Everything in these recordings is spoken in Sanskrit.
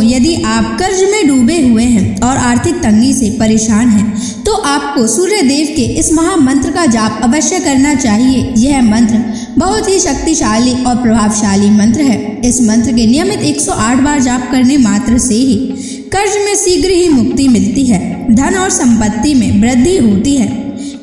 यदि आप कर्ज में डूबे हुए हैं और आर्थिक तंगी से परेशान हैं, तो आपको सूर्य देव के इस महामंत्र का जाप अवश्य करना चाहिए। यह मंत्र बहुत ही शक्तिशाली और प्रभावशाली मंत्र है। इस मंत्र के नियमित 108 बार जाप करने मात्र से ही कर्ज में शीघ्र ही मुक्ति मिलती है, धन और संपत्ति में वृद्धि होती है,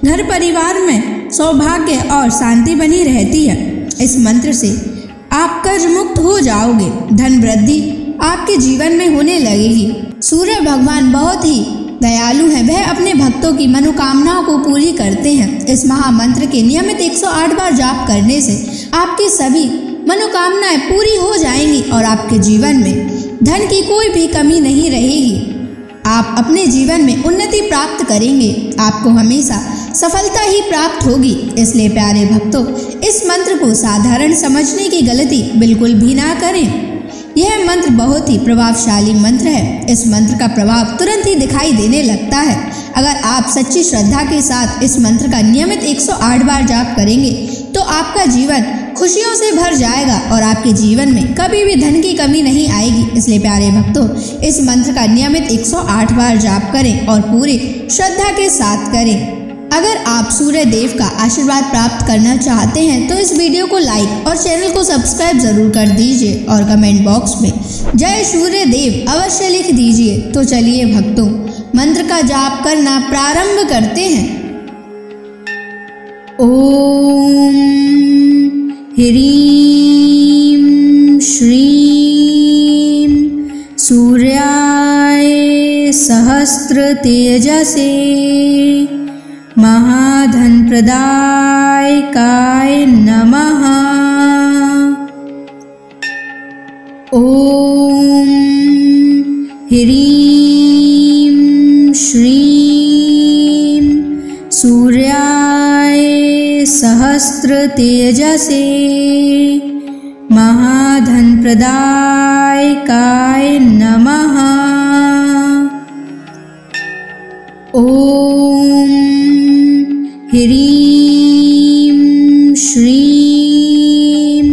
घर परिवार में सौभाग्य और शांति बनी रहती है। इस मंत्र से आप कर्ज मुक्त हो जाओगे, धन वृद्धि आपके जीवन में होने लगेगी। सूर्य भगवान बहुत ही दयालु हैं, वह अपने भक्तों की मनोकामनाओं को पूरी करते हैं। इस महामंत्र के नियमित 108 बार जाप करने से आपकी सभी मनोकामनाएं पूरी हो जाएंगी और आपके जीवन में धन की कोई भी कमी नहीं रहेगी। आप अपने जीवन में उन्नति प्राप्त करेंगे, आपको हमेशा सफलता ही प्राप्त होगी। इसलिए प्यारे भक्तों, इस मंत्र को साधारण समझने की गलती बिल्कुल भी ना करें। यह मंत्र बहुत ही प्रभावशाली मंत्र है। इस मंत्र का प्रभाव तुरंत ही दिखाई देने लगता है। अगर आप सच्ची श्रद्धा के साथ इस मंत्र का नियमित 108 बार जाप करेंगे तो आपका जीवन खुशियों से भर जाएगा और आपके जीवन में कभी भी धन की कमी नहीं आएगी। इसलिए प्यारे भक्तों, इस मंत्र का नियमित 108 बार जाप करें और पूरी श्रद्धा के साथ करें। अगर आप सूर्य देव का आशीर्वाद प्राप्त करना चाहते हैं तो इस वीडियो को लाइक और चैनल को सब्सक्राइब जरूर कर दीजिए और कमेंट बॉक्स में जय सूर्य देव अवश्य लिख दीजिए। तो चलिए भक्तों, मंत्र का जाप करना प्रारंभ करते हैं। ओम ह्रीं श्रीं सूर्याय सहस्र तेजसे महाधनप्रदायकाय नमः। ओम ह्रीं श्रीं सूर्याय सहस्र तेजसे महाधनप्रदायकाय नमः। ओम ह्रीं श्रीं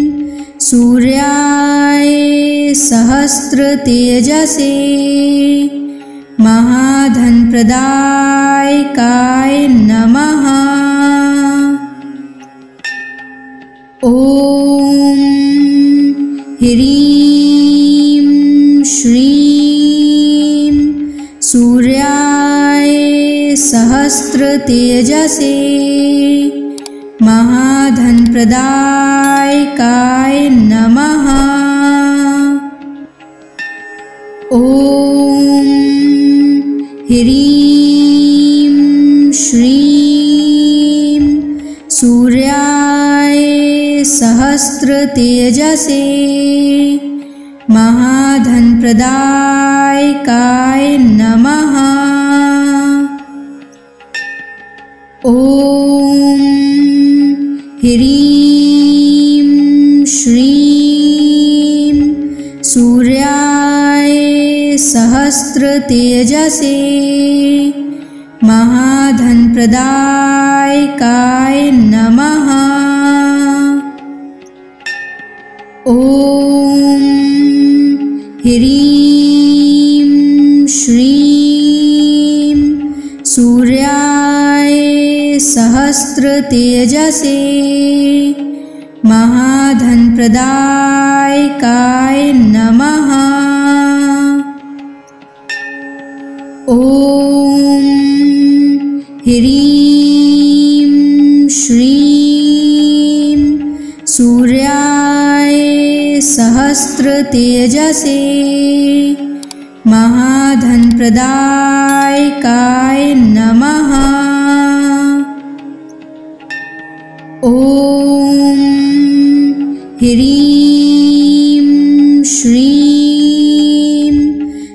सूर्याय सहस्र तेजसे महाधनप्रदायकाय नमः। ओम ह्रीं श्रीं सूर्याय सहस्र तेजसे महाधनप्रदायकाय नमः। ओम ह्रीं श्रीं सूर्याय सहस्र तेजसे महाधनप्रदायकाय नमः। ओम ह्रीं श्रीं सूर्याय सहस्र तेजसे महाधनप्रदायकाय नमः। ओम ह्रीं श्रीं सूर्याय सहस्र तेजसे महाधनप्रदायकाय नमः। ओम ह्रीं श्रीं सूर्याय सहस्र तेजसे महाधनप्रदायकाय नमः। ओम ह्रीं श्रीं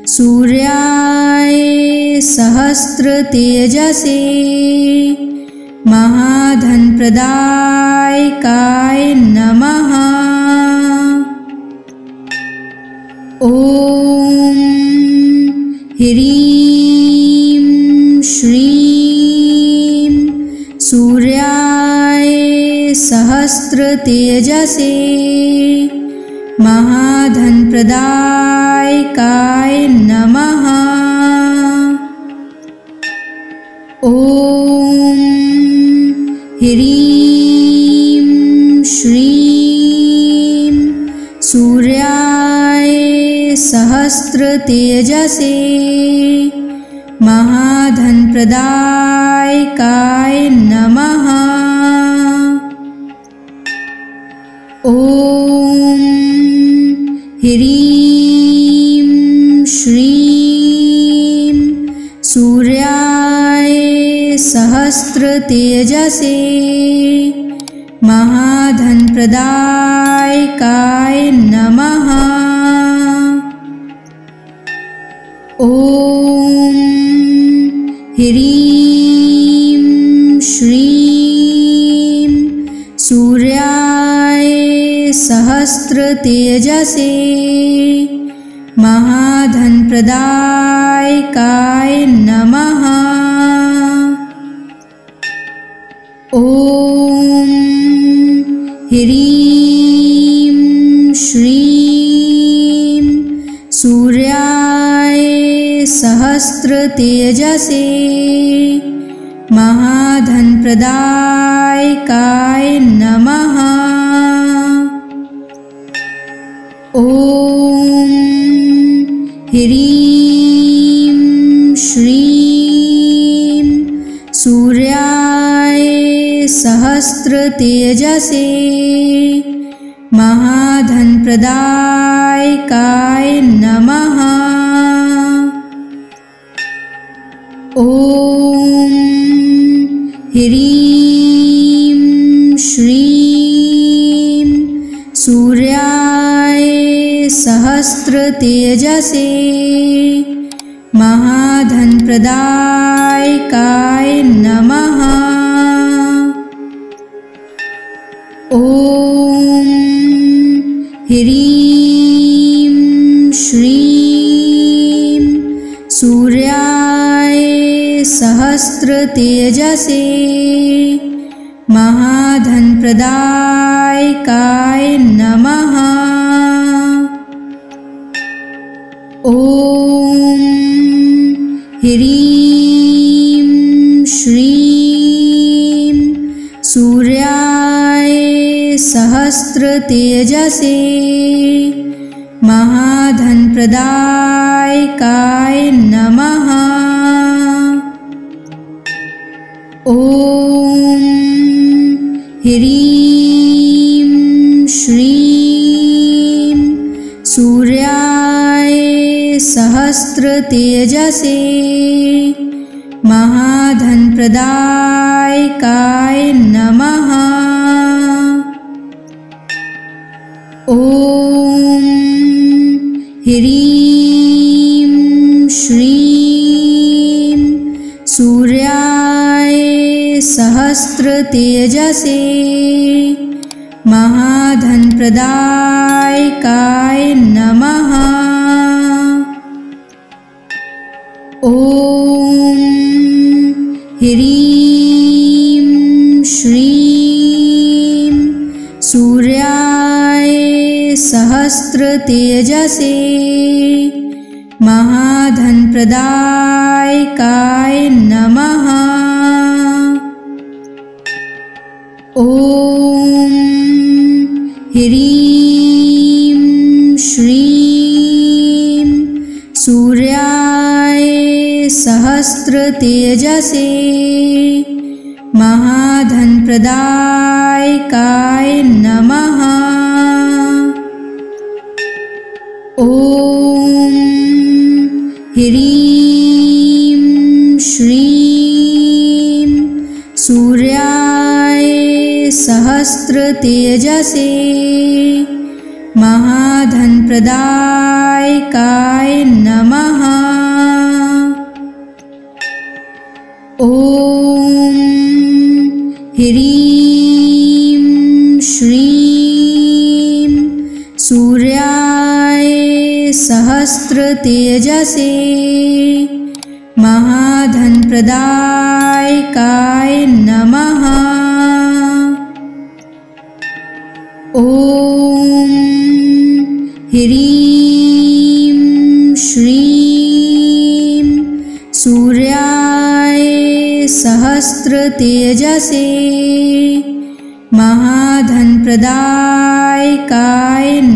सूर्याय सहस्र तेजसे महाधनप्रदायकाय नमः। ओम ह्रीं श्रीं सूर्याय सहस्र तेजसे महाधनप्रदायकाय नमः। ॐ ह्रीं श्रीं सूर्याय सहस्रतेजसे महाधनप्रदायकाय नमः। ॐ ह्रीं श्रीं सूर्याय सहस्रतेजसे महाधनप्रदायकाय नमः। ॐ ह्रीं श्रीं सूर्याय सहस्रतेजसे महाधनप्रदायकाय नमः। ॐ ह्रीं श्रीं सूर्याय सहस्रतेजसे महाधनप्रदायकाय नमः। ॐ ह्रीं श्रीं सूर्याय सहस्रतेजसे महाधनप्रदायकाय नमः। ॐ ह्रीं श्रीं सूर्याय सहस्रतेजसे महाधनप्रदायकाय नमः। ॐ ह्रीं श्रीं सूर्याय सहस्रतेजसे महाधनप्रदायकाय नमः। ॐ ह्रीं श्रीं सूर्याय सहस्रतेजसे महाधनप्रदायकाय नमः। ॐ ह्रीं श्रीं सूर्याय सहस्रतेजसे महाधनप्रदायकाय नमः। ॐ ह्रीं श्रीं सूर्याय सहस्रतेजसे महाधनप्रदायकाय नमः। ॐ ह्रीं श्रीं सूर्याय सहस्रतेजसे महाधनप्रदायकाय नमः। ॐ ह्रीं श्रीं सूर्याय सहस्रतेजसे महाधनप्रदायकाय नमः। ॐ ह्रीं श्रीं सूर्याय सहस्रतेजसे महाधनप्रदायकाय नमः। ॐ ह्रीं श्रीं सूर्याय सहस्रतेजसे महाधनप्रदायकाय नमः। ॐ ह्रीं श्रीं सूर्याय सहस्रतेजसे महाधनप्रदायकाय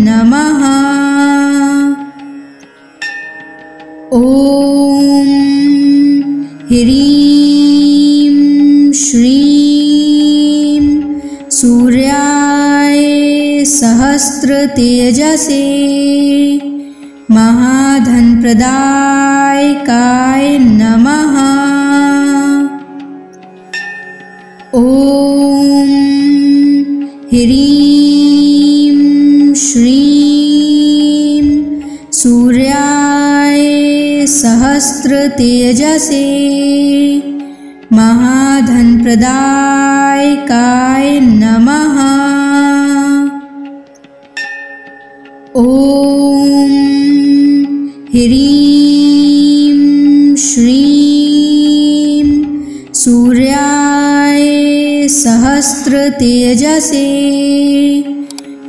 नमः। ॐ ह्रीं श्रीं सूर्याय सहस्रतेजसे महाधनप्रदायकाय नमः। ॐ ह्रीं श्रीं सूर्याय सहस्रतेजसे महाधनप्रदायकाय नमः। ॐ ह्रीं श्रीं सूर्याय सहस्रतेजसे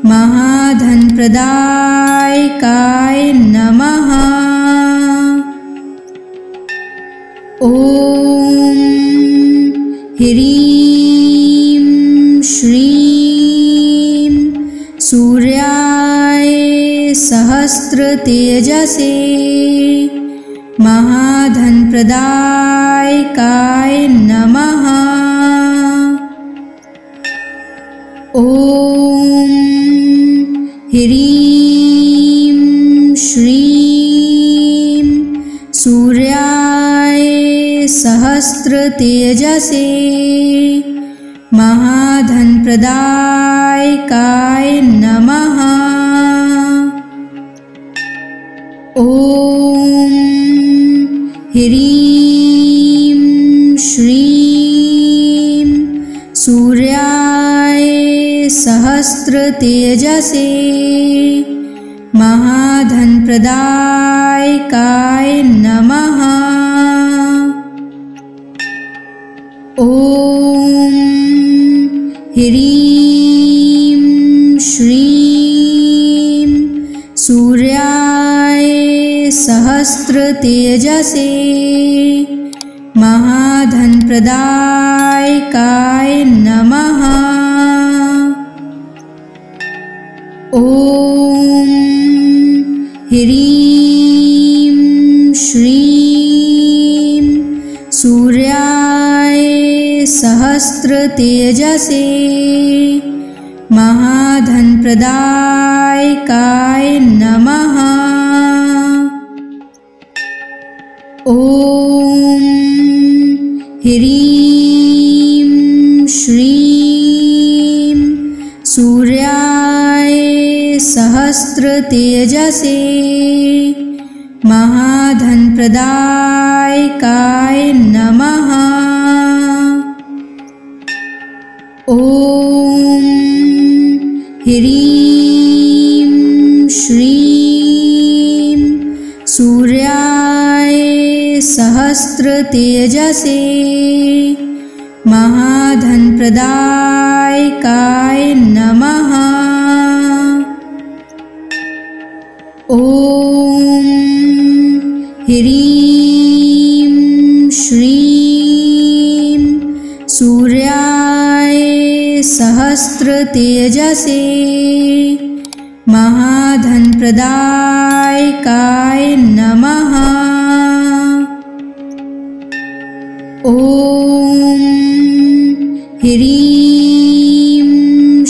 महाधनप्रदायकाय नमः। ॐ ह्रीं श्रीं सूर्याय सहस्रतेजसे महाधनप्रदायकाय नमः। ॐ ह्रीं श्रीं सूर्याय सहस्रतेजसे महाधनप्रदायकाय नमः। ॐ ह्रीं श्रीं सूर्याय सहस्रतेजसे महाधनप्रदायकाय नमः। ॐ ह्रीं श्रीं सूर्याय सहस्रतेजसे महाधनप्रदायकाय नमः। ॐ ह्रीं श्रीं सूर्याय सहस्रतेजसे महाधनप्रदायकाय नमः। ॐ ह्रीं श्रीं सूर्याय सहस्रतेजसे महाधनप्रदायकाय नमः। ॐ ह्रीं श्रीं सूर्याय सहस्रतेजसे महाधनप्रदायकाय नमः। ॐ ह्रीं श्रीं सूर्याय सहस्रतेजसे महाधनप्रदायकाय नमः। ॐ ह्रीं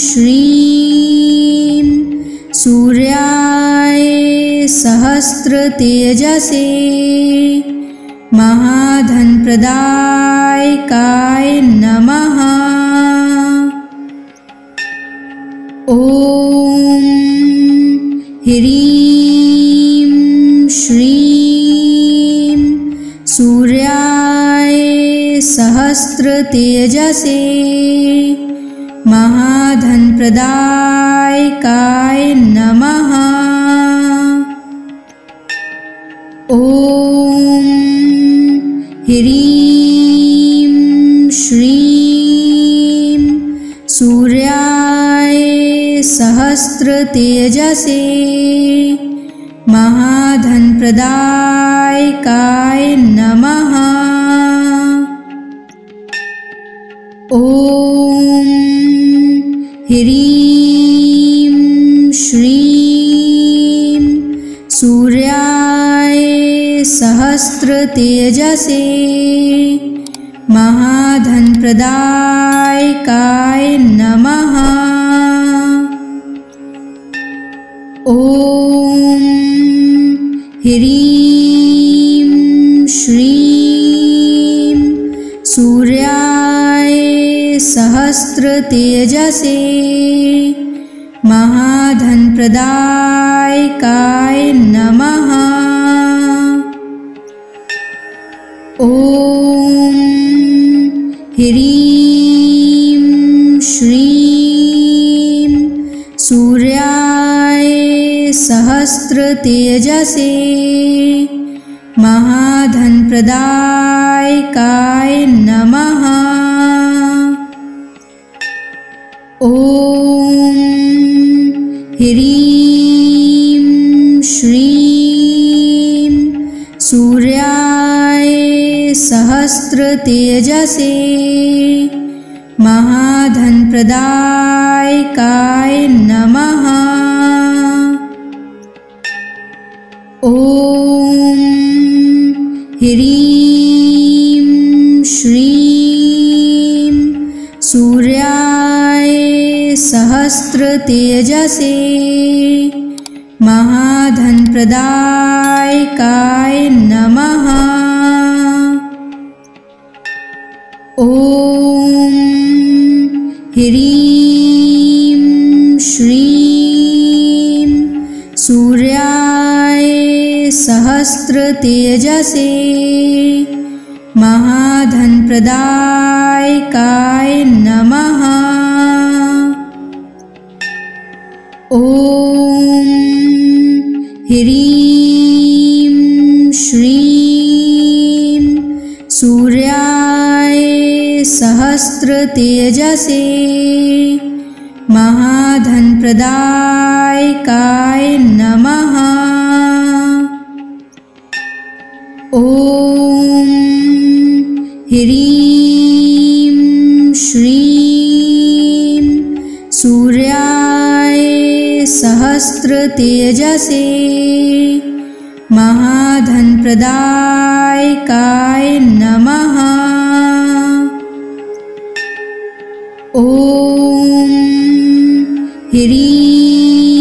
श्रीं सूर्याय सहस्रतेजसे महाधनप्रदायकाय नमः। ॐ ह्रीं श्रीं सूर्याय सहस्रतेजसे महाधनप्रदायकाय नमः। ॐ ह्रीं श्रीं सूर्याय सहस्रतेजसे महाधनप्रदायकाय नमः। ॐ ह्रीं श्रीं सूर्याय सहस्रतेजसे महाधनप्रदायकाय नमः। ॐ ह्रीं श्रीं सूर्याय सहस्रतेजसे महाधनप्रदायकाय नमः। ॐ ह्रीं श्रीं सूर्याय सहस्रतेजसे महाधनप्रदायकाय नमः। ॐ ह्रीं श्रीं सूर्याय सहस्रतेजसे महाधनप्रदायकाय नमः। ॐ ह्रीं श्रीं सूर्याय सहस्रतेजसे महाधनप्रदायकाय नमः। ॐ ह्रीं श्रीं सूर्याय सहस्रतेजसे महाधनप्रदायकाय नमः। ॐ ह्रीं श्रीं सूर्याय सहस्रतेजसे महाधनप्रदायकाय नमः। ॐ ह्रीं श्रीं सूर्याय सहस्रतेजसे महाधनप्रदायकाय नमः। ॐ ह्रीं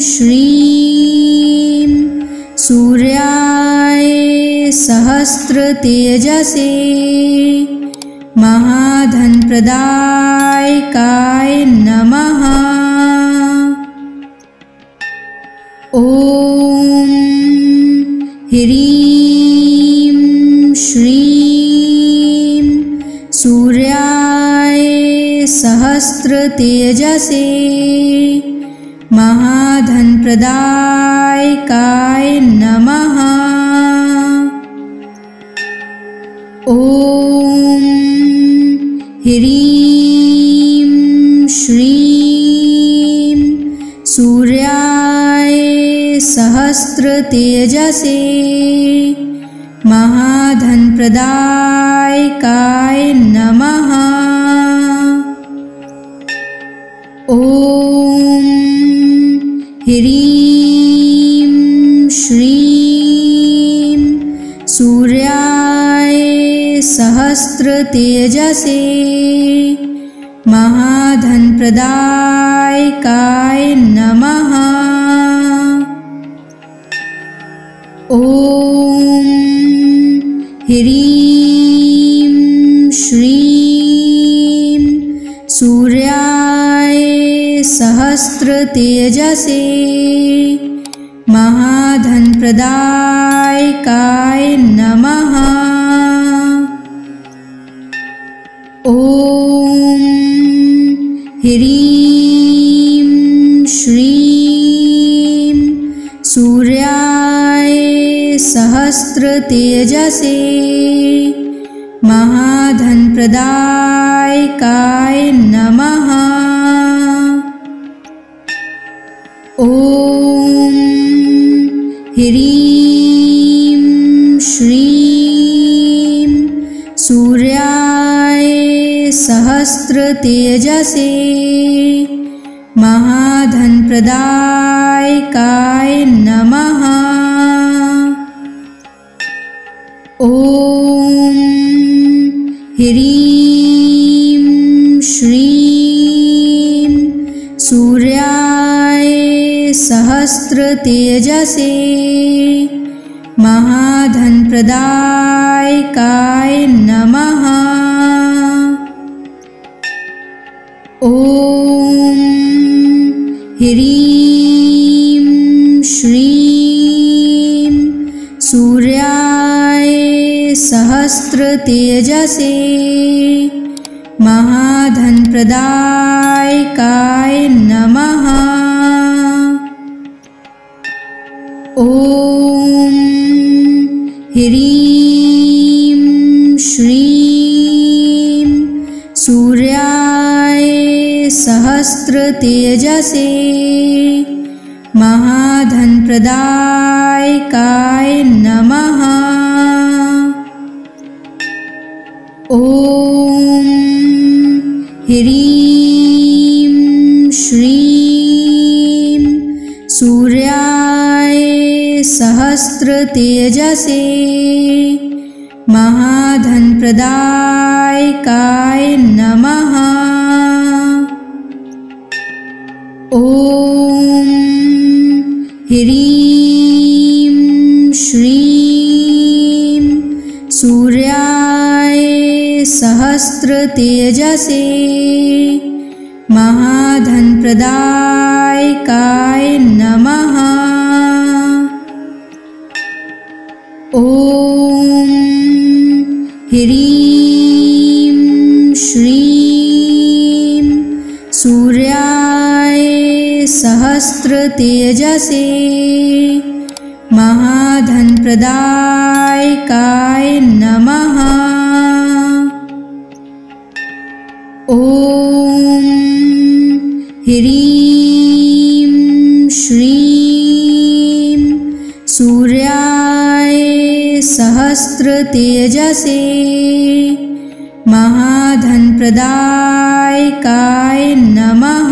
श्रीं सूर्याय सहस्रतेजसे महाधनप्रदायकाय नमः। ॐ ह्रीं श्रीं सूर्याय सहस्रतेजसे महाधनप्रदायकाय नमः। ॐ ह्रीं श्रीं सूर्याय सहस्रतेजसे महाधनप्रदायकाय नमः। ॐ ह्रीं श्रीं सूर्याय सहस्रतेजसे महाधनप्रदायकाय नमः। ॐ ह्रीं श्रीं सूर्याय सहस्रतेजसे महाधनप्रदायकाय नमः। ॐ ह्रीं श्रीं सूर्याय सहस्रतेजसे महाधनप्रदायकाय नमः। ह्रीं श्रीं सूर्याय सहस्रतेजसे महाधनप्रदायकाय नमः। ॐ ह्रीं श्रीं सूर्याय सहस्रतेजसे महाधनप्रदायकाय नमः। ॐ ह्रीं श्रीं सूर्याय सहस्रतेजसे महाधनप्रदायकाय नमः। ॐ ह्रीं श्रीं सूर्याय सहस्रतेजसे महाधनप्रदायकाय नमः। ॐ ह्रीं श्रीं सूर्याय सहस्रतेजसे महाधनप्रदायकाय नमः। ॐ ह्रीं श्रीं सूर्याय सहस्रतेजसे महाधनप्रदायकाय नमः। ॐ ह्रीं श्रीं सूर्याय सहस्रतेजसे महाधनप्रदायकाय नमः। ॐ ह्रीं श्रीं सूर्याय सहस्रतेजसे महाधनप्रदायकाय नमः।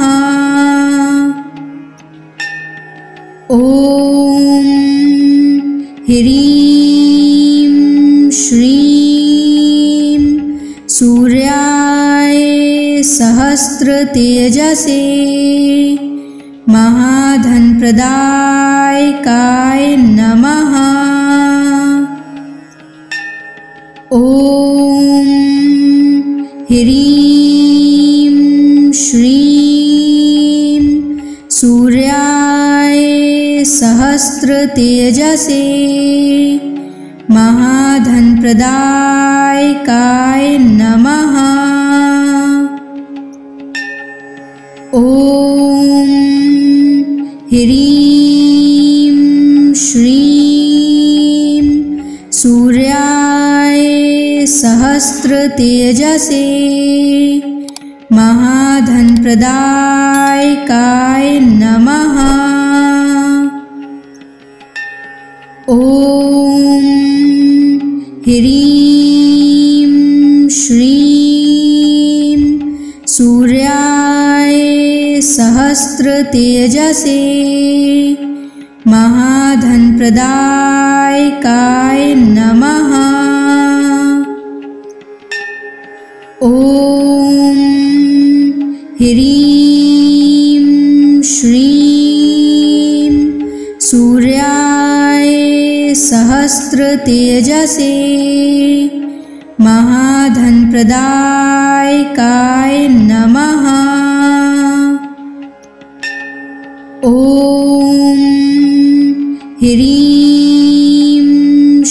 ॐ ह्रीं श्रीं सूर्याय सहस्रतेजसे महाधनप्रदायकाय नमः। ॐ ह्रीं श्रीं सूर्याय सहस्रतेजसे महाधनप्रदायकाय नमः। ॐ ह्रीं श्रीं सूर्याय सहस्रतेजसे महाधनप्रदायकाय नमः। ॐ ह्रीं श्रीं सूर्याय सहस्रतेजसे महाधनप्रदायकाय नमः। ॐ ह्रीं श्रीं सूर्याय सहस्रतेजसे महाधनप्रदायकाय नमः। ॐ ह्रीं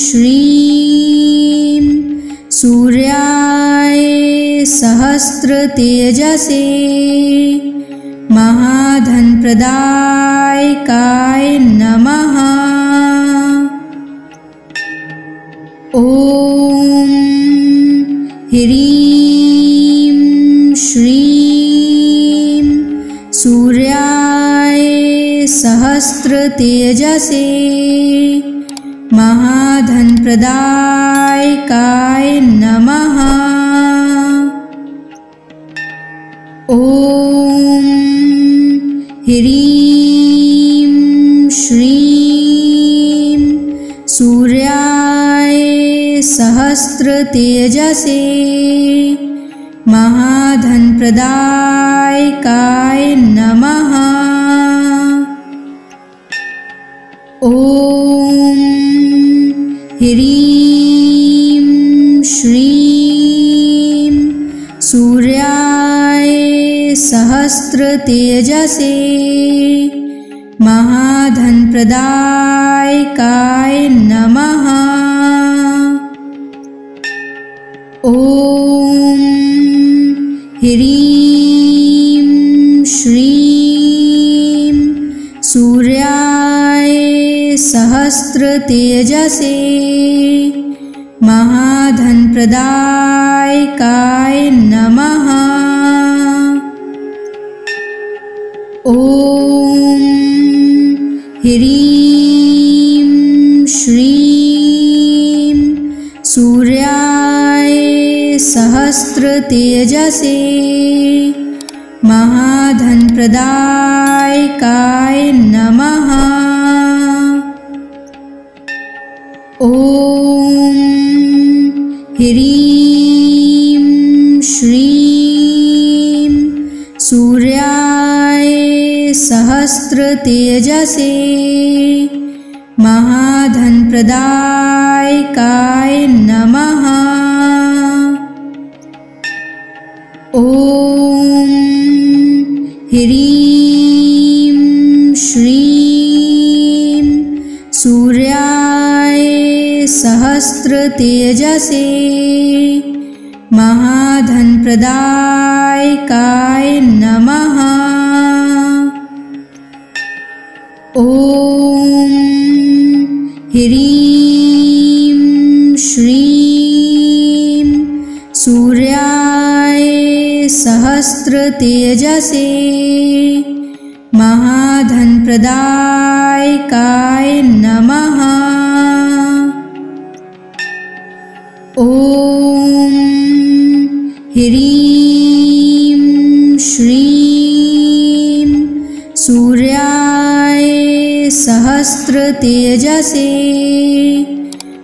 श्रीं सूर्याय सहस्रतेजसे महाधनप्रदायकाय नमः। ॐ ह्रीं श्रीं सूर्याय सहस्रतेजसे महाधनप्रदायकाय नमः। ॐ ह्रीं श्रीं सूर्याय सहस्रतेजसे महाधनप्रदायकाय नमः। ॐ ह्रीं श्रीं सूर्याय सहस्रतेजसे महाधनप्रदायकाय नमः। ॐ ह्रीं श्रीं सूर्याय सहस्रतेजसे महाधनप्रदायकाय नमः। ॐ ह्रीं श्रीं सूर्याय सहस्रतेजसे महाधनप्रदायकाय नमः। ॐ ह्रीं श्रीं सूर्याय सहस्रतेजसे महाधनप्रदायकाय नमः। ॐ ह्रीं श्रीं सूर्याय सहस्रतेजसे महाधनप्रदायकाय नमः। ॐ ह्रीं श्रीं सूर्याय सहस्रतेजसे महाधनप्रदायकाय नमः। ॐ ह्रीं श्रीं सूर्याय सहस्रतेजसे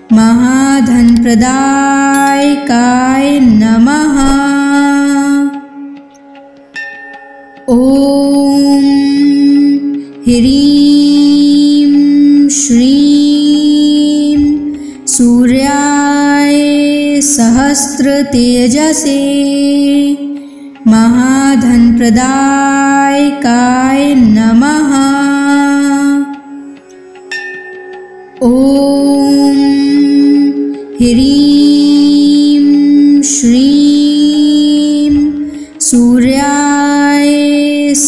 महाधनप्रदायकाय नमः। ॐ ह्रीं श्रीं सूर्याय सहस्रतेजसे महाधनप्रदायकाय नमः। ॐ ह्रीं श्रीं सूर्याय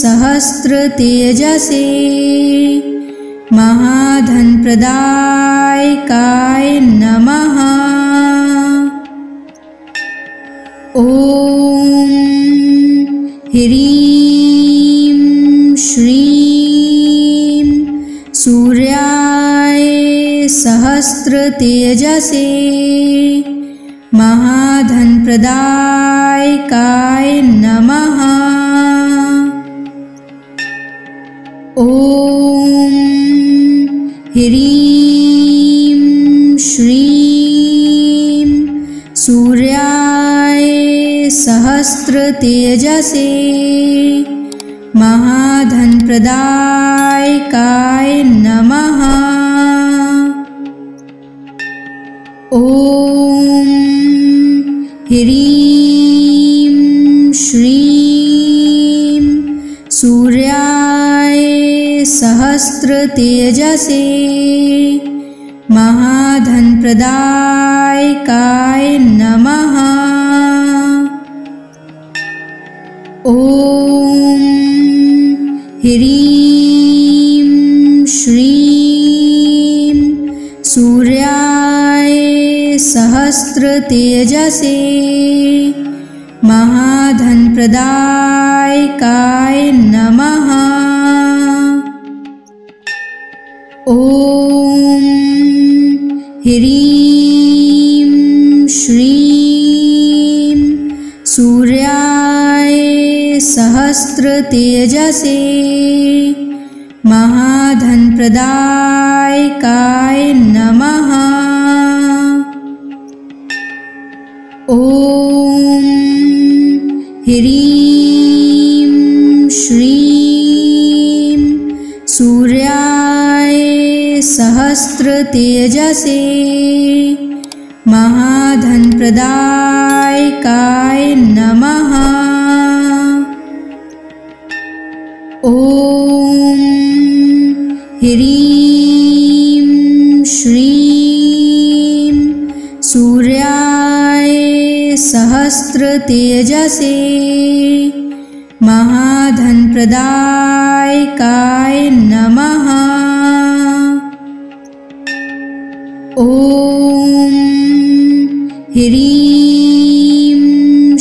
सहस्रतेजसे महाधनप्रदायकाय नमः। ॐ ह्रीं श्रीं सूर्याय सहस्रतेजसे महाधनप्रदायकाय नमः। ॐ ह्रीं श्रीं सूर्याय सहस्रतेजसे महाधनप्रदायकाय नमः। ॐ ह्रीं श्रीं सूर्याय सहस्रतेजसे महाधनप्रदायकाय नमः। ॐ ह्रीं श्रीं सूर्याय सहस्रतेजसे महाधनप्रदायकाय नमः। ह्रीं श्रीं सूर्याय सहस्रतेजसे महाधनप्रदायकाय नमः। ॐ ह्रीं श्रीं सूर्याय सहस्रतेजसे महाधनप्रदायकाय नमः। ॐ ह्रीं श्रीं सूर्याय सहस्रतेजसे महाधनप्रदायकाय नमः। ॐ ह्रीं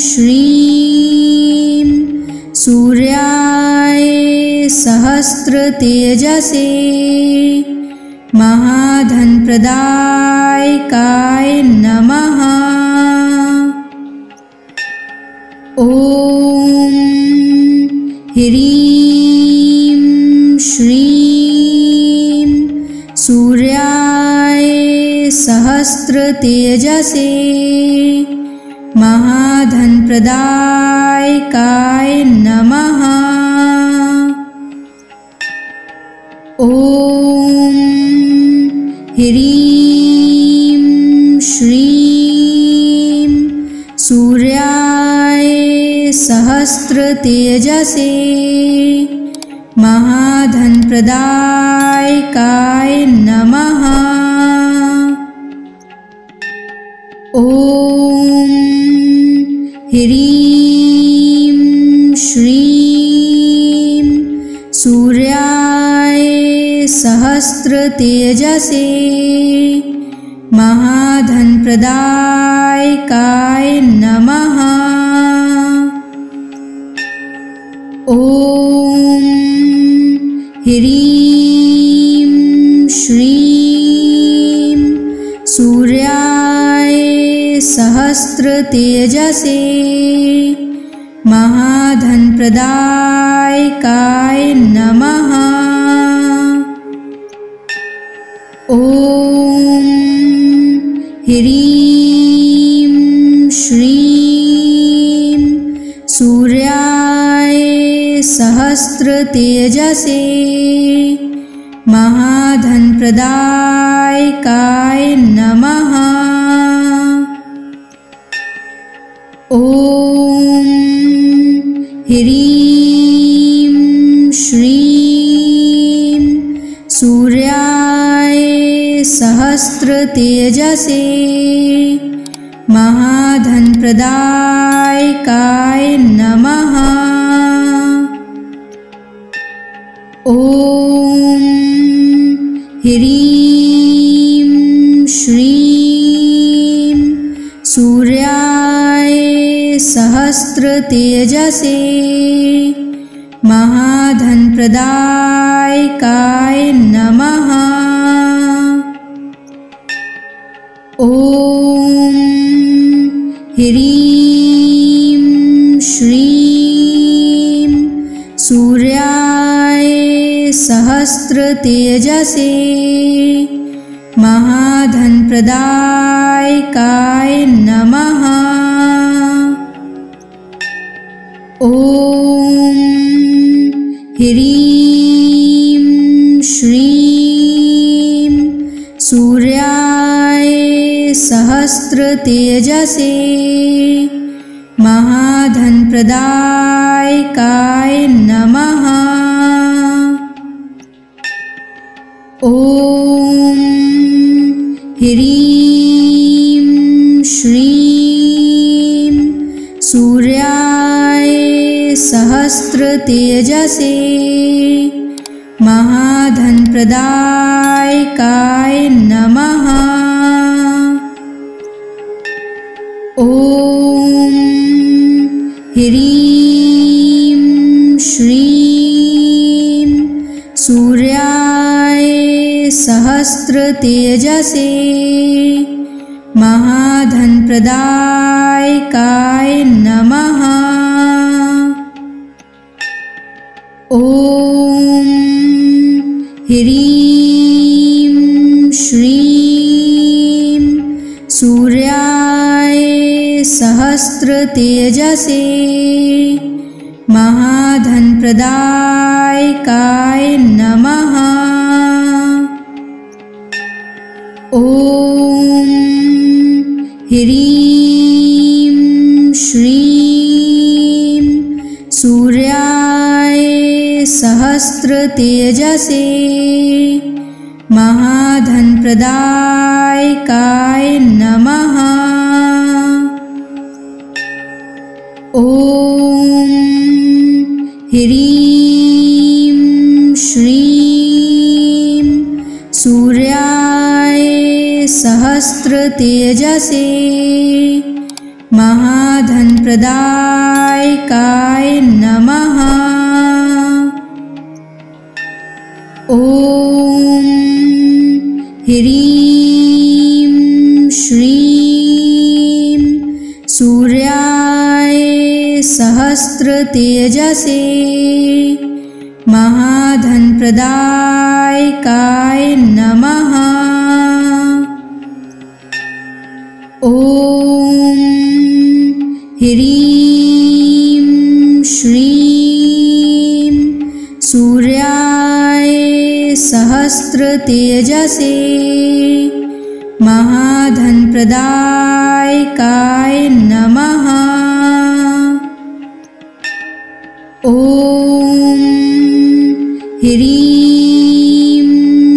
श्रीं सूर्याय सहस्रतेजसे महाधनप्रदायकाय नमः। ॐ ह्रीं श्रीं सूर्याय सहस्रतेजसे महाधनप्रदायकाय नमः। ॐ ह्रीं श्रीं सूर्याय सहस्रतेजसे महाधनप्रदायकाय नमः। ॐ ह्रीं श्रीं सूर्याय सहस्रतेजसे महाधनप्रदायकाय नमः। ॐ ह्रीं श्रीं सूर्याय सहस्रतेजसे महाधनप्रदायकाय नमः। ॐ ह्रीं श्रीं सूर्याय सहस्रतेजसे महाधनप्रदायकाय नमः। ॐ ह्रीं श्रीं सूर्याय सहस्रतेजसे महाधनप्रदायकाय नमः। ॐ ह्रीं श्रीं सूर्याय सहस्रतेजसे महाधनप्रदायकाय नमः। ॐ ह्रीं श्रीं सूर्याय सहस्रतेजसे महाधनप्रदायकाय नमः। ॐ ह्रीं श्रीं सूर्याय सहस्रतेजसे महाधनप्रदायकाय नमः। ॐ ह्रीं श्रीं सूर्याय सहस्रतेजसे महाधनप्रदायकाय नमः। ॐ ह्रीं श्रीं सूर्याय सहस्रतेजसे सहस्रतेजसे महाधनप्रदायकाय नमः। ॐ ह्रीं श्रीं सूर्याय सहस्रतेजसे महाधनप्रदायकाय नमः। ॐ ह्रीं श्रीं सूर्याय सहस्रतेजसे महाधनप्रदायकाय नमः। ॐ ह्रीं श्रीं सूर्याय सहस्रतेजसे महाधनप्रदायकाय नमः। ॐ ह्रीं श्रीं सूर्याय सहस्रतेजसे महाधनप्रदायकाय नमः। ॐ ह्रीं श्रीं सूर्याय सहस्रतेजसे महाधनप्रदायकाय नमः। ॐ ह्रीं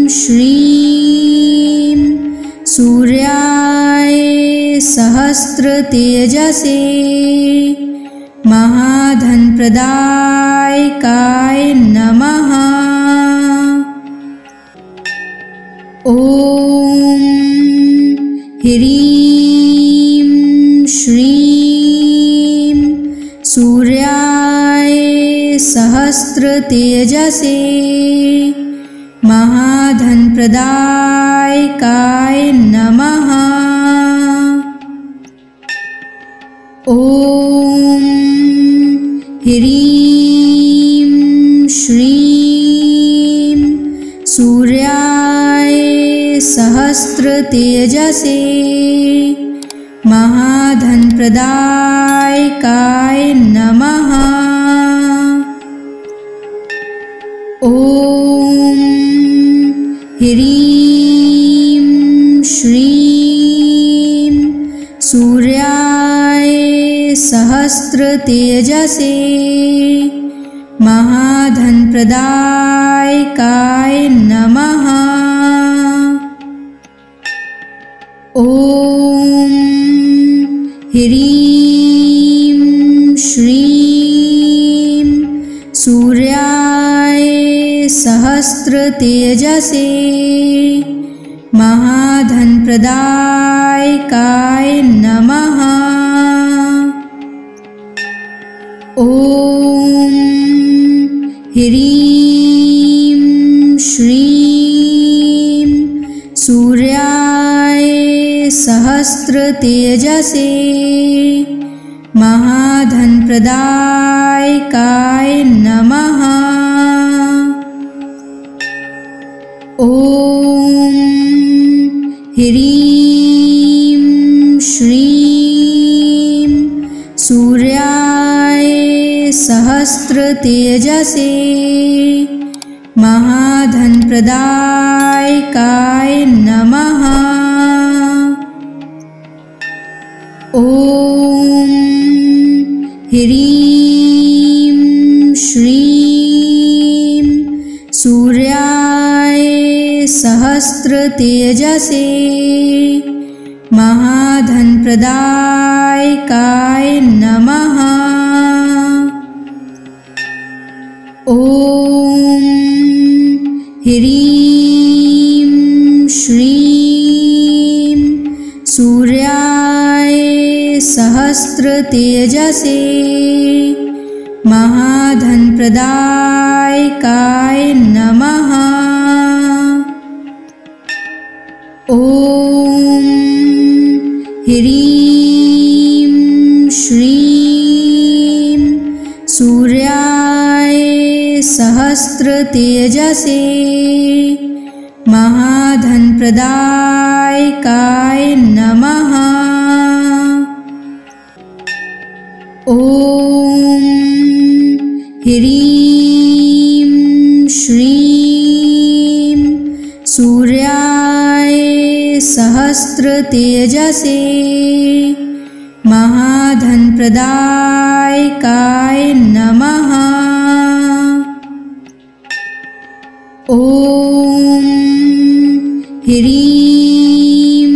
श्रीं सूर्याय सहस्रतेजसे महाधनप्रदायकाय नमः। ॐ ह्रीं श्रीं सूर्याय सहस्रतेजसे महाधनप्रदायकाय नमः। ॐ ह्रीं श्रीं सूर्याय सहस्रतेजसे महाधनप्रदायकाय नमः। ॐ ह्रीं श्रीं सूर्याय सहस्रतेजसे महाधनप्रदायकाय नमः। ॐ ह्रीं श्रीं सूर्याय सहस्रतेजसे महाधनप्रदायकाय नमः। ॐ ह्रीं श्रीं सूर्याय सहस्रतेजसे महाधनप्रदायकाय नमः। ॐ ह्रीं श्रीं सूर्याय सहस्रतेजसे महाधनप्रदायकाय नमः। ॐ ह्रीं श्रीं सूर्याय सहस्रतेजसे महाधनप्रदायकाय नमः। ॐ ह्रीं श्रीं सूर्याय सहस्रतेजसे महाधनप्रदायकाय नमः। सहस्रतेजसे महाधनप्रदायकाय नमः। ॐ ह्रीं श्रीं सूर्याय सहस्रतेजसे महाधनप्रदायकाय नमः। ॐ ह्रीं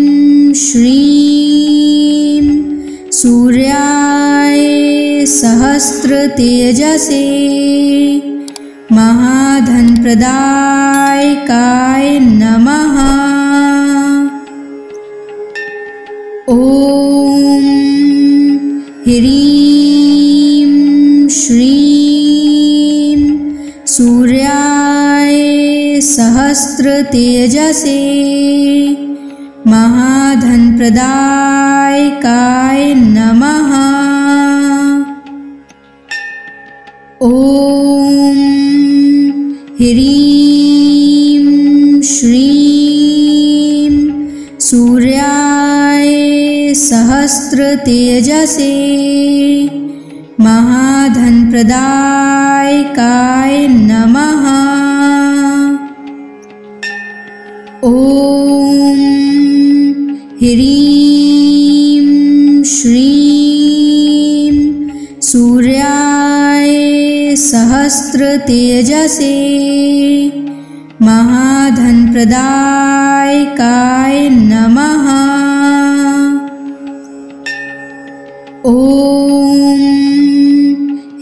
श्रीं सूर्याय सहस्रतेजसे महाधनप्रदायकाय नमः। ॐ ह्रीं श्रीं सूर्याय सहस्रतेजसे महाधनप्रदायकाय नमः। ॐ ह्रीं श्रीं सूर्याय सहस्रतेजसे महाधनप्रदायकाय नमः। ॐ ह्रीं श्रीं सूर्याय सहस्रतेजसे महाधनप्रदायकाय नमः। ॐ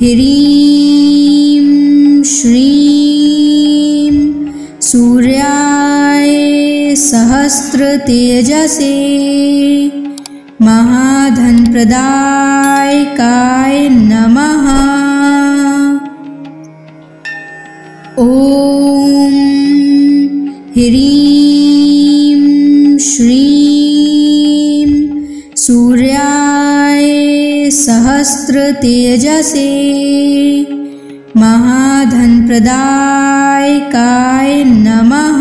ह्रीं श्रीं सूर्याय सहस्रतेजसे महाधनप्रदायकाय नमः। ॐ ह्रीं श्रीं सूर्याय सहस्रतेजसे महाधनप्रदायकाय नमः।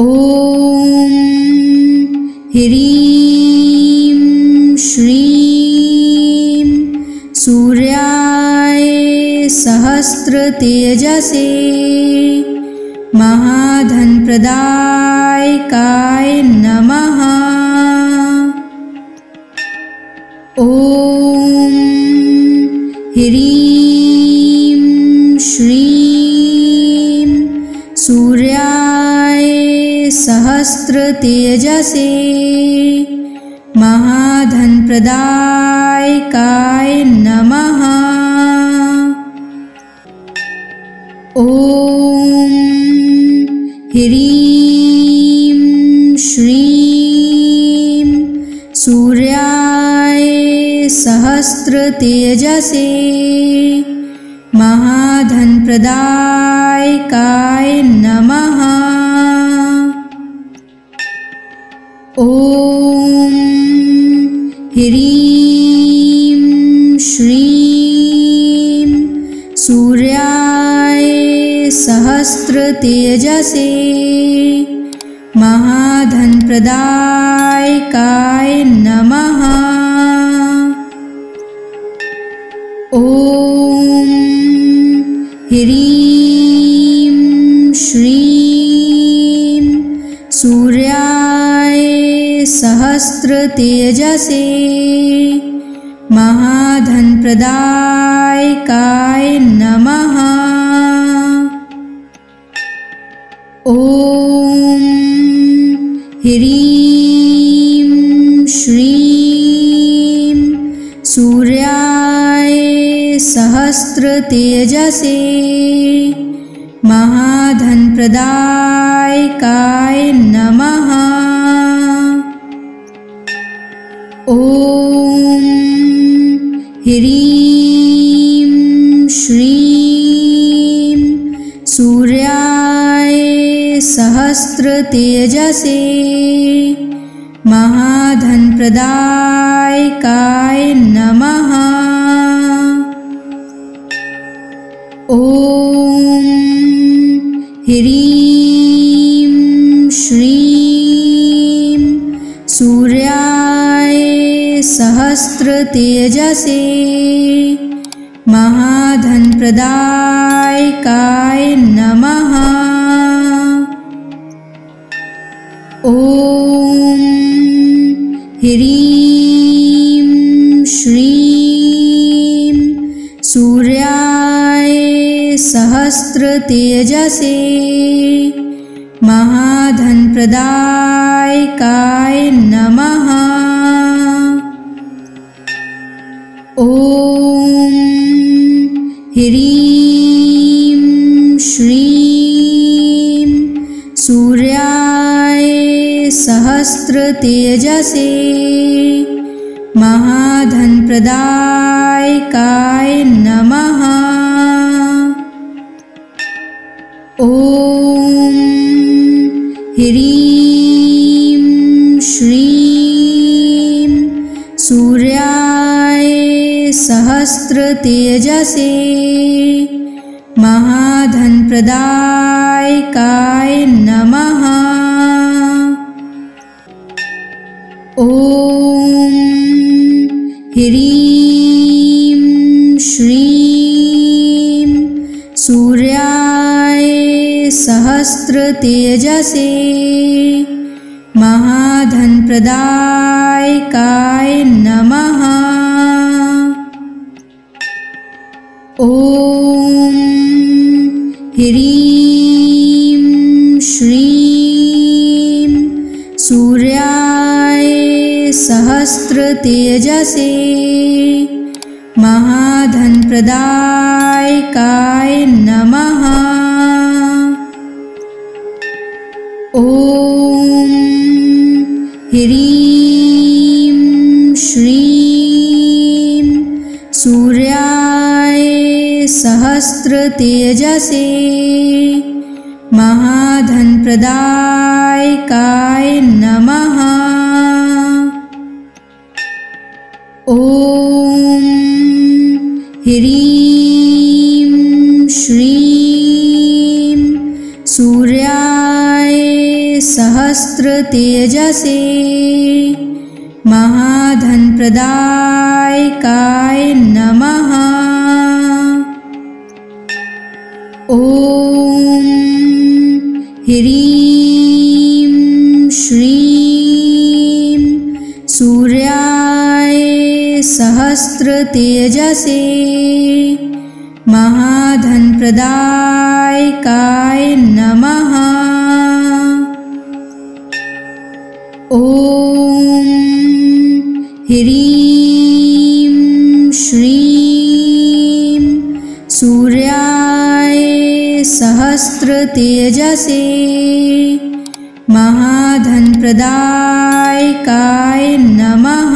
ॐ ह्रीं श्रीं सूर्याय सहस्रतेजसे महाधनप्रदायकाय नमः। ॐ ह्रीं श्रीं सूर्याय सहस्रतेजसे महाधनप्रदायकाय नमः। ॐ ह्रीं श्रीं सूर्याय सहस्रतेजसे महाधनप्रदायकाय नमः। ॐ ह्रीं श्रीं सूर्याय सहस्रतेजसे महाधनप्रदायकाय नमः। ॐ ह्रीं श्रीं सूर्याय सहस्रतेजसे महाधनप्रदायकाय नमः। ॐ ह्रीं श्रीं सूर्याय सहस्रतेजसे महाधनप्रदायकाय नमः। ॐ ह्रीं श्रीं सूर्याय सहस्रतेजसे महाधनप्रदायकाय नमः। ॐ ह्रीं श्रीं सूर्याय सहस्रतेजसे महाधनप्रदायकाय नमः। ॐ ह्रीं श्रीं सूर्याय सहस्रतेजसे महाधनप्रदायकाय नमः। ॐ ह्रीं श्रीं सूर्याय सहस्रतेजसे महाधनप्रदायकाय नमः। ॐ ह्रीं श्रीं सूर्याय सहस्रतेजसे महाधनप्रदायकाय नमः। ॐ ह्रीं श्रीं सूर्याय सहस्रतेजसे महाधनप्रदायकाय नमः। ॐ ह्रीं श्रीं सूर्याय सहस्रतेजसे महाधनप्रदायकाय नमः। ॐ ह्रीं श्रीं सूर्याय सहस्रतेजसे महाधनप्रदायकाय नमः। ॐ ह्रीं श्रीं सूर्याय सहस्रतेजसे महाधनप्रदायकाय नमः। ॐ ह्रीं श्रीं सूर्याय सहस्रतेजसे महाधनप्रदायकाय नमः। ॐ ह्रीं श्रीं सूर्याय सहस्रतेजसे महाधनप्रदायकाय नमः।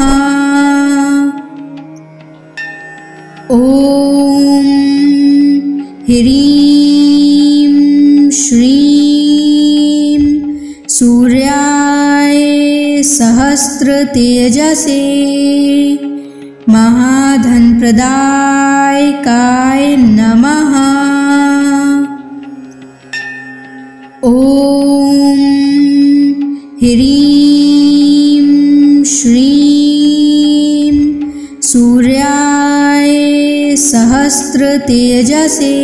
ॐ ह्रीं श्रीं सूर्याय सहस्रतेजसे महाधनप्रदायकाय नमः। ॐ ह्रीं श्रीं सूर्याय सहस्रतेजसे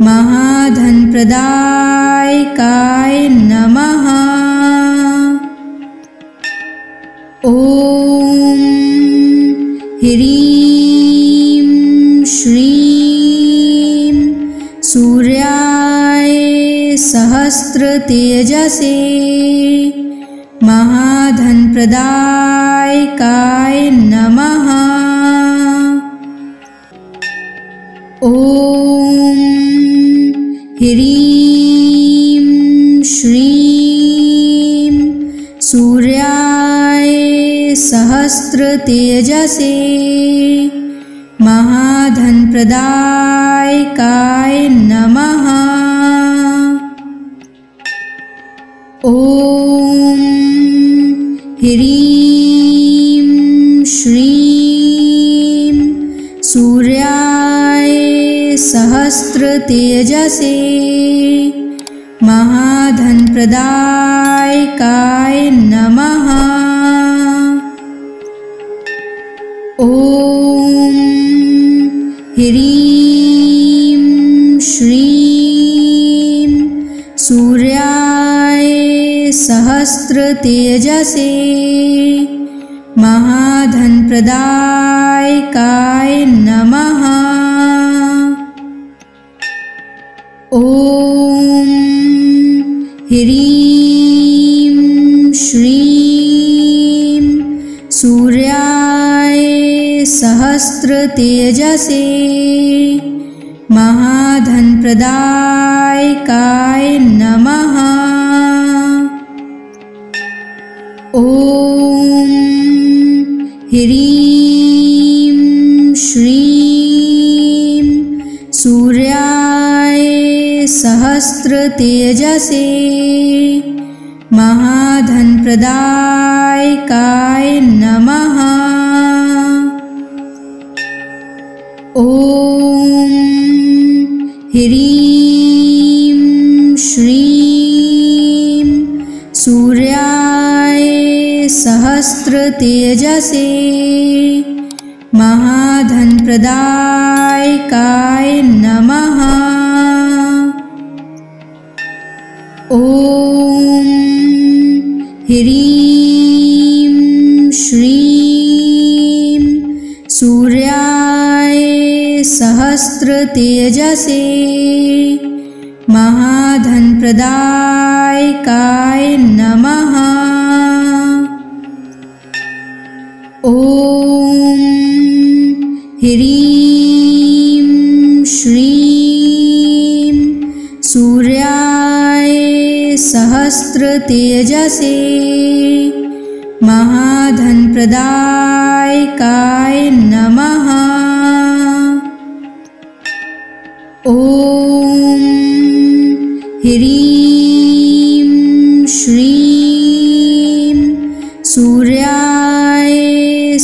महाधनप्रदायकाय नमः। ॐ ह्रीं श्रीं सूर्याय सहस्रतेजसे महाधनप्रदायकाय नमः। ॐ ह्रीं श्रीं सूर्याय सहस्रतेजसे महाधनप्रदायकाय नमः। ॐ ह्रीं श्रीं सूर्याय सहस्रतेजसे महाधनप्रदायकाय नमः। ॐ ह्रीं श्रीं सूर्याय सहस्रतेजसे महाधनप्रदायकाय नमः। ॐ ह्रीं श्रीं सूर्याय सहस्रतेजसे महाधनप्रदायकाय नमः। ॐ ह्रीं श्रीं सूर्याय सहस्रतेजसे महाधनप्रदायकाय नमः। ॐ ह्रीं श्रीं सूर्याय सहस्रतेजसे महाधनप्रदायकाय नमः। ॐ ह्रीं श्रीं सूर्याय सहस्रतेजसे महाधनप्रदायकाय नमः। ॐ ह्रीं श्रीं सूर्याय सहस्रतेजसे महाधनप्रदायकाय नमः। ॐ ह्रीं श्रीं सूर्याय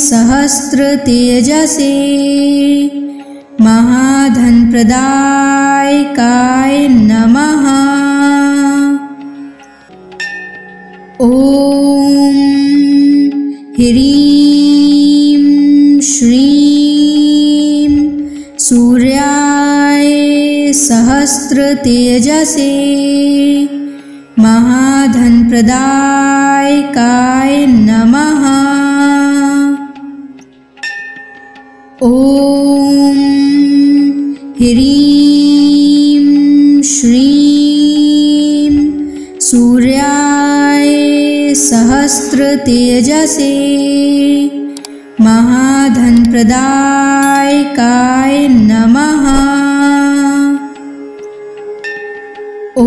सहस्रतेजसे महाधनप्रदायकाय नमः। ॐ ह्रीं श्रीं सूर्याय सहस्रतेजसे महाधनप्रदायकाय नमः। ॐ ह्रीं श्रीं सूर्याय सहस्रतेजसे महाधनप्रदायकाय नमः। ॐ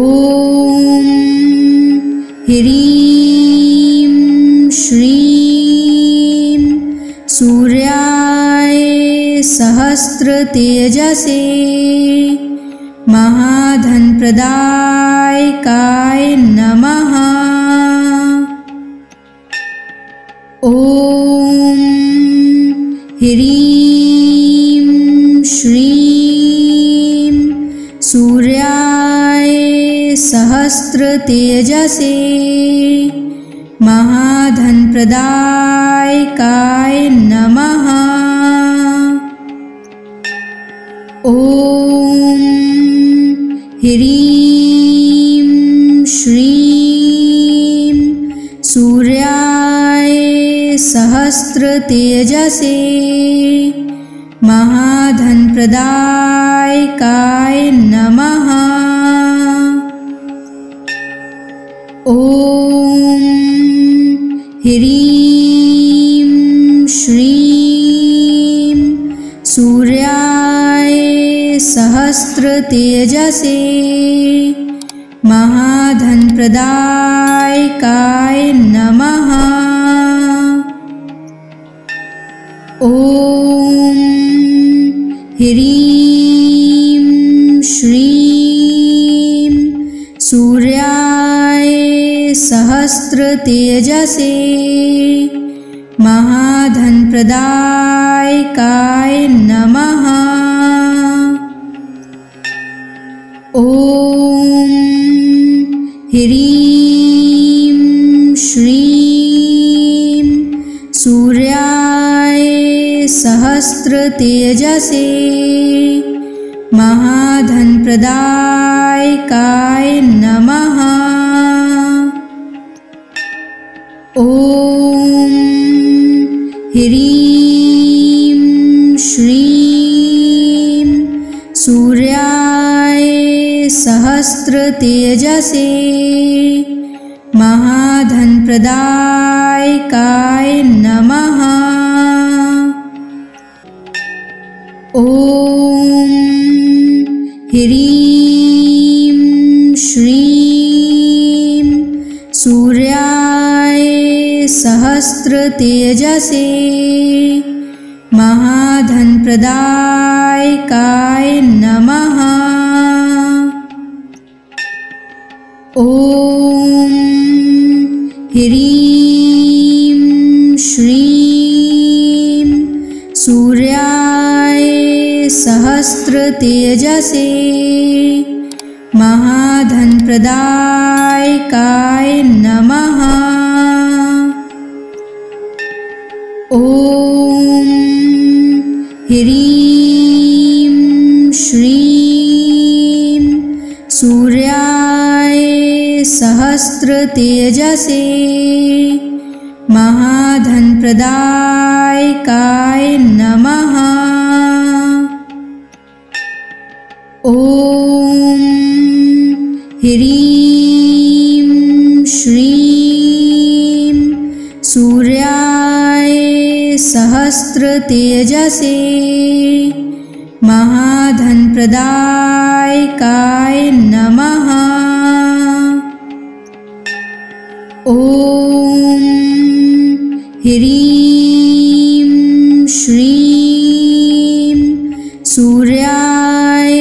ह्रीं श्रीं सूर्याय सहस्रतेजसे महाधनप्रदायकाय नमः। ॐ ह्रीं श्रीं सूर्याय सहस्रतेजसे महाधनप्रदायकाय नमः। ॐ ह्रीं श्रीं सूर्याय सहस्रतेजसे महाधनप्रदायकाय नमः। ॐ ह्रीं श्रीं सूर्याय सहस्रतेजसे महाधनप्रदायकाय नमः। ॐ ह्रीं श्रीं सूर्याय सहस्रतेजसे महाधनप्रदायकाय नमः। ह्रीं श्रीं सूर्याय सहस्रतेजसे महाधनप्रदायकाय नमः। ॐ ह्रीं श्रीं सूर्याय सहस्रतेजसे महाधनप्रदायकाय नमः। ॐ ह्रीं श्रीं सूर्याय सहस्रतेजसे महाधनप्रदायकाय नमः। ॐ ह्रीं श्रीं सूर्याय सहस्रतेजसे महाधनप्रदायकाय नमः। ॐ ह्रीं श्रीं सूर्याय सहस्रतेजसे महाधनप्रदायकाय नमः। ॐ ह्रीं श्रीं सूर्याय सहस्रतेजसे महाधनप्रदायकाय नमः। ॐ ह्रीं श्रीं सूर्याय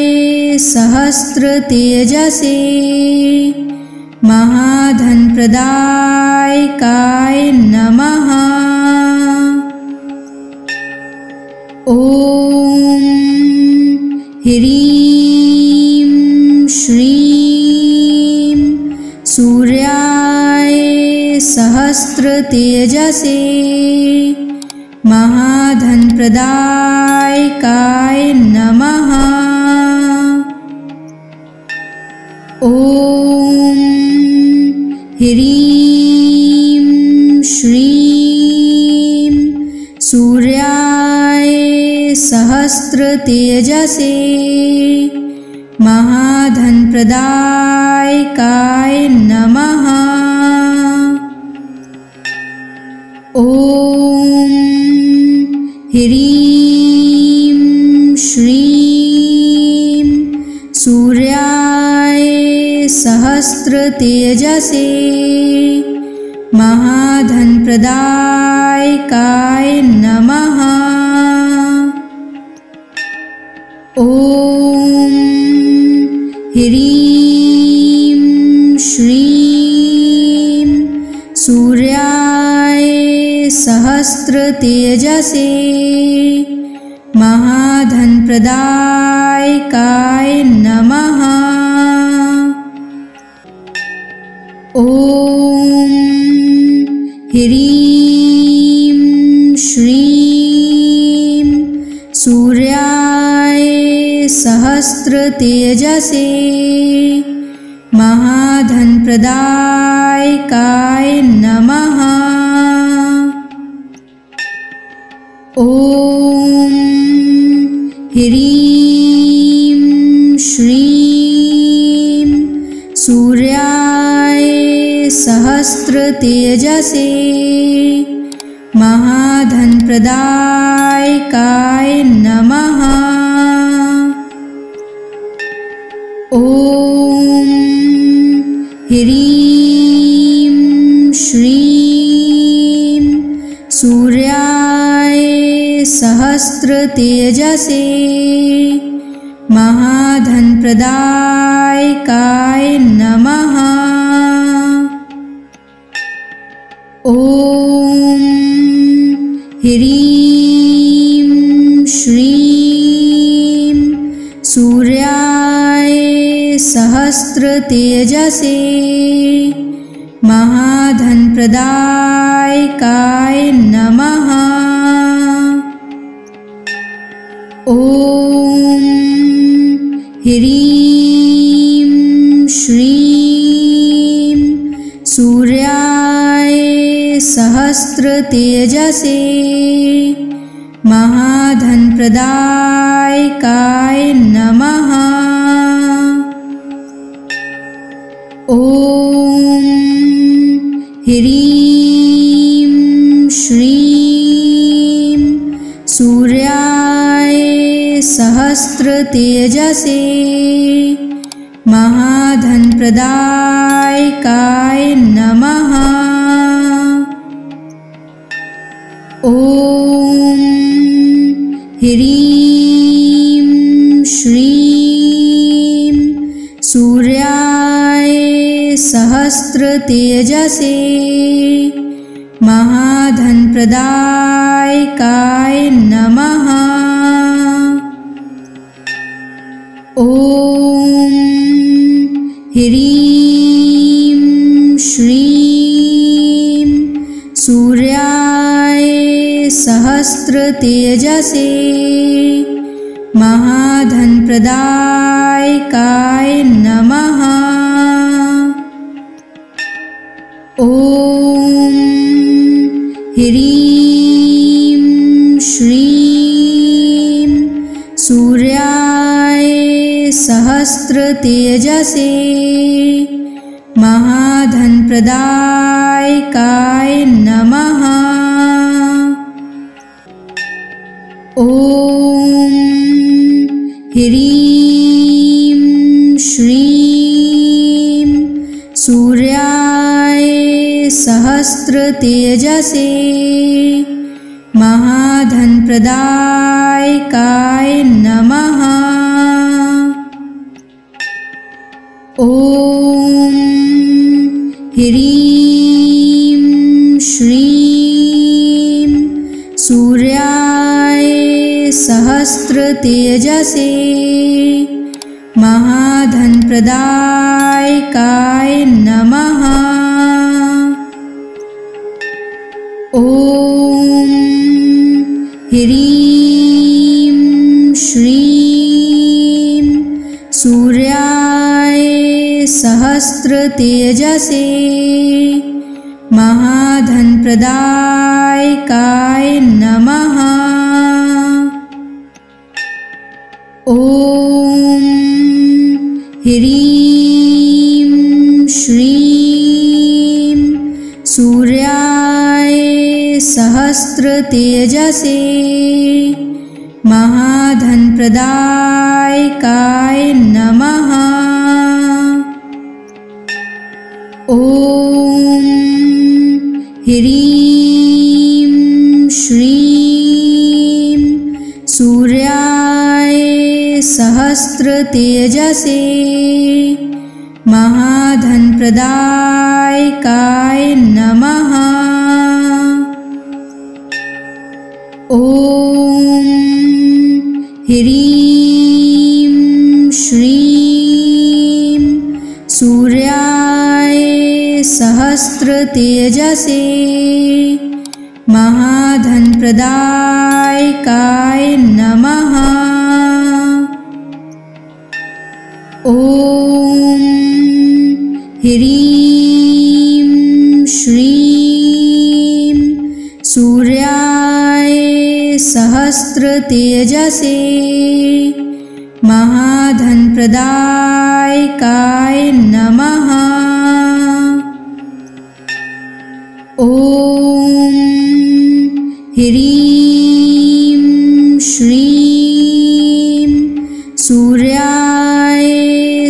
सहस्रतेजसे महाधनप्रदायकाय नमः। ॐ ह्रीं श्रीं सूर्याय सहस्रतेजसे महाधनप्रदायकाय नमः। ॐ ह्रीं श्रीं सूर्याय सहस्रतेजसे महाधनप्रदायकाय नमः। ॐ ह्रीं श्रीं सूर्याय सहस्रतेजसे महाधनप्रदायकाय नमः। ॐ ह्रीं श्रीं सूर्याय सहस्रतेजसे महाधनप्रदायकाय नमः। ॐ ह्रीं श्रीं सूर्याय सहस्रतेजसे महाधनप्रदायकाय नमः। ॐ ह्रीं श्रीं सूर्याय सहस्रतेजसे महाधनप्रदायकाय नमः। ॐ ह्रीं श्रीं सूर्याय सहस्रतेजसे महाधनप्रदायकाय नमः। ॐ ह्रीं श्रीं सूर्याय सहस्रतेजसे महाधनप्रदायकाय नमः। ॐ ह्रीं श्रीं सूर्याय सहस्रतेजसे महाधनप्रदायकाय नमः। ॐ ह्रीं श्रीं सूर्याय सहस्रतेजसे महाधनप्रदायकाय नमः। ॐ ह्रीं श्रीं सूर्याय सहस्रतेजसे महाधनप्रदायकाय नमः। ॐ ह्रीं श्रीं सूर्याय सहस्रतेजसे महाधनप्रदायकाय नमः। ॐ ह्रीं श्रीं सूर्याय सहस्रतेजसे महाधनप्रदायकाय नमः। ॐ ह्रीं श्रीं सूर्याय सहस्रतेजसे महाधनप्रदायकाय नमः। ॐ ह्रीं श्रीं सूर्याय सहस्रतेजसे महाधनप्रदायकाय नमः। ॐ ह्रीं श्रीं सूर्याय सहस्रतेजसे महाधनप्रदायकाय नमः। ॐ ह्रीं श्रीं सूर्याय सहस्रतेजसे महाधनप्रदायकाय नमः। ॐ ह्रीं श्रीं सूर्याय सहस्रतेजसे महाधनप्रदायकाय नमः। ॐ ह्रीं श्रीं सूर्याय सहस्रतेजसे महाधनप्रदायकाय नमः। ॐ ह्रीं श्रीं सूर्याय सहस्रतेजसे महाधनप्रदायकाय नमः। ॐ ह्रीं श्रीं सूर्याय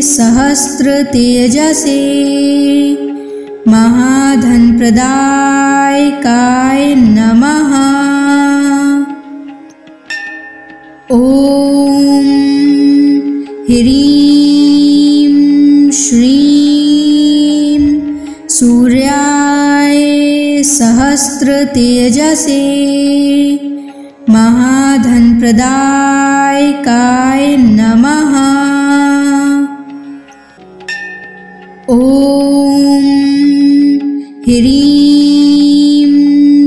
सहस्रतेजसे महाधनप्रदायकाय नमः। ॐ ह्रीं श्रीं सूर्याय सहस्रतेजसे महाधनप्रदायकाय नमः। ॐ ह्रीं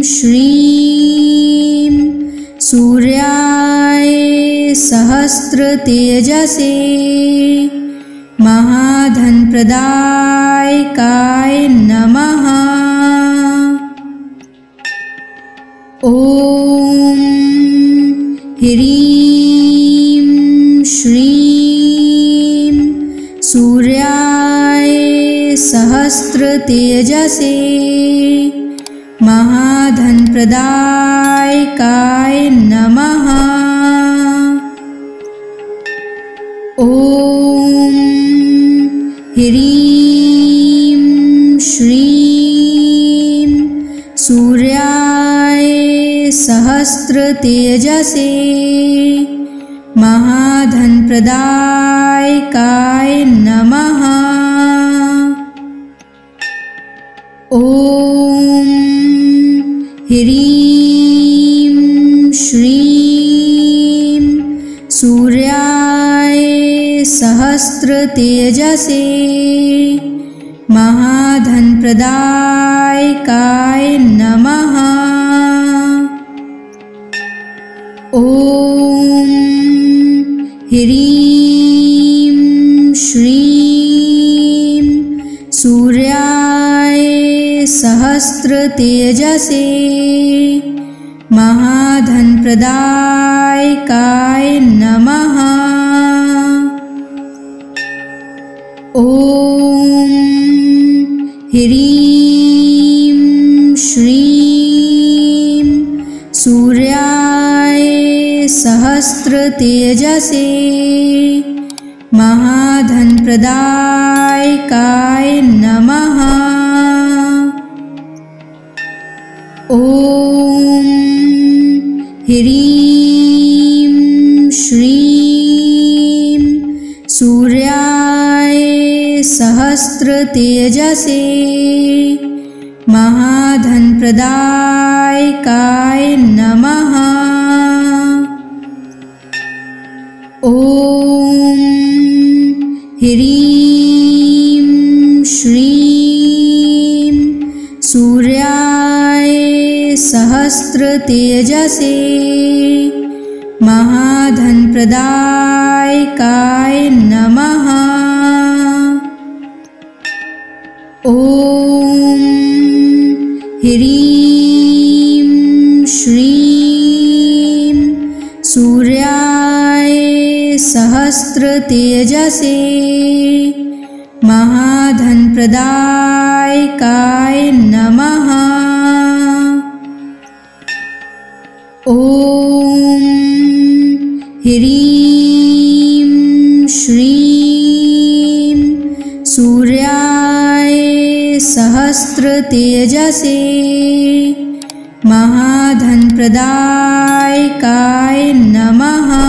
श्रीं सूर्याय सहस्रतेजसे महाधनप्रदायकाय नमः। ॐ ह्रीं श्रीं सूर्याय सहस्रतेजसे महाधनप्रदायकाय नमः। ॐ ह्रीं श्रीं सूर्याय सहस्रतेजसे महाधनप्रदायकाय नमः। ॐ ह्रीं श्रीं सूर्याय सहस्रतेजसे महाधनप्रदायकाय नमः। ॐ ह्रीं श्रीं सूर्याय सहस्रतेजसे महाधनप्रदायकाय नमः। ॐ ह्रीं श्रीं सूर्याय सहस्रतेजसे महाधनप्रदायकाय नमः। ॐ ह्रीं श्रीं सूर्याय सहस्रतेजसे महाधनप्रदायकाय नमः। ॐ ह्रीं श्रीं सूर्याय सहस्रतेजसे महाधनप्रदायकाय नमः। ॐ ह्रीं श्रीं सूर्याय सहस्रतेजसे महाधनप्रदायकाय नमः। ॐ ह्रीं श्रीं सूर्याय सहस्रतेजसे महाधनप्रदायकाय नमः।